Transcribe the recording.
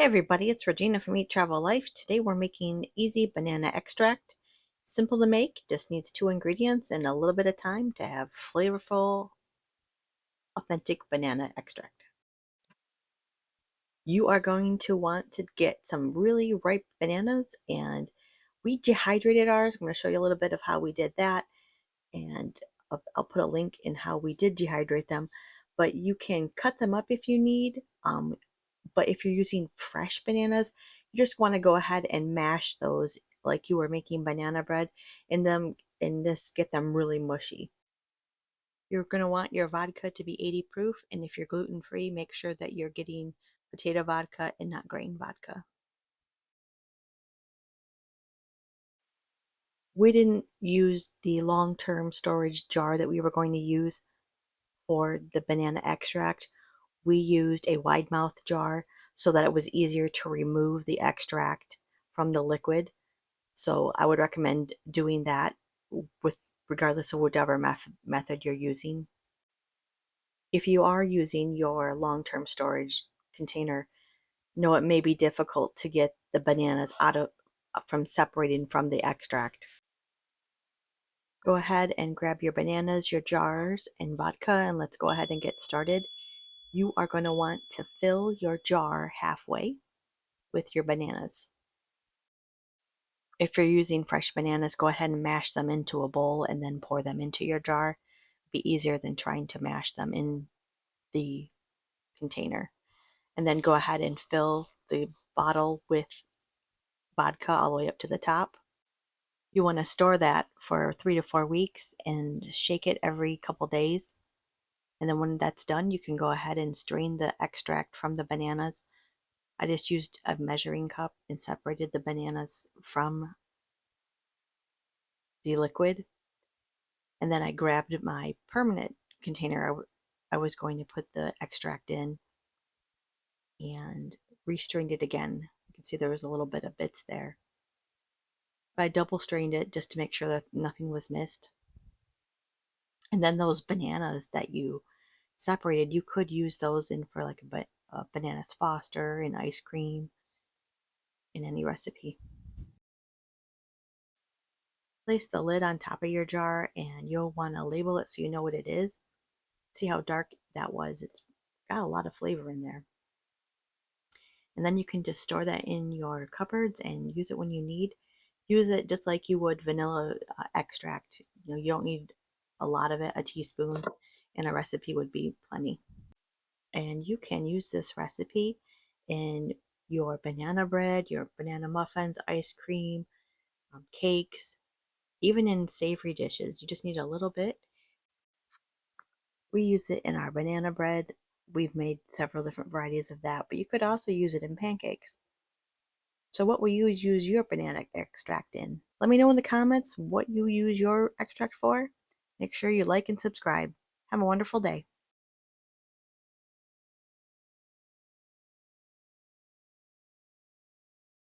Hi everybody, it's Regina from Eat Travel Life. Today we're making easy banana extract. Simple to make, just needs 2 ingredients and a little bit of time to have flavorful, authentic banana extract. You are going to want to get some really ripe bananas, and we dehydrated ours. I'm going to show you a little bit of how we did that, and I'll put a link in how we did dehydrate them. But you can cut them up if you need. But if you're using fresh bananas, you just want to go ahead and mash those like you were making banana bread and just get them really mushy. You're going to want your vodka to be 80 proof, and if you're gluten free, make sure that you're getting potato vodka and not grain vodka. We didn't use the long-term storage jar that we were going to use for the banana extract. We used a wide mouth jar so that it was easier to remove the extract from the liquid. So I would recommend doing that with regardless of whatever method you're using. If you are using your long-term storage container, know it may be difficult to get the bananas out of from separating from the extract. Go ahead and grab your bananas, your jars, and vodka, and let's go ahead and get started. You are going to want to fill your jar halfway with your bananas. If you're using fresh bananas, go ahead and mash them into a bowl and then pour them into your jar. Be easier than trying to mash them in the container. And then go ahead and fill the bottle with vodka all the way up to the top. You want to store that for 3 to 4 weeks and shake it every couple days. And then when that's done, you can go ahead and strain the extract from the bananas. I just used a measuring cup and separated the bananas from the liquid. And then I grabbed my permanent container I was going to put the extract in and restrained it again. You can see there was a little bit of bits there. But I double strained it just to make sure that nothing was missed. And then those bananas that you separated, you could use those in for like a bananas foster and ice cream in any recipe. Place the lid on top of your jar and you'll want to label it so you know what it is. See how dark that was? It's got a lot of flavor in there. And then you can just store that in your cupboards and use it when you need. Use it just like you would vanilla extract. You don't need a lot of it. A teaspoon in a recipe would be plenty. And you can use this recipe in your banana bread, your banana muffins, ice cream, cakes, even in savory dishes. You just need a little bit. We use it in our banana bread. We've made several different varieties of that, but you could also use it in pancakes. So what will you use your banana extract in? Let me know in the comments what you use your extract for. Make sure you like and subscribe. Have a wonderful day.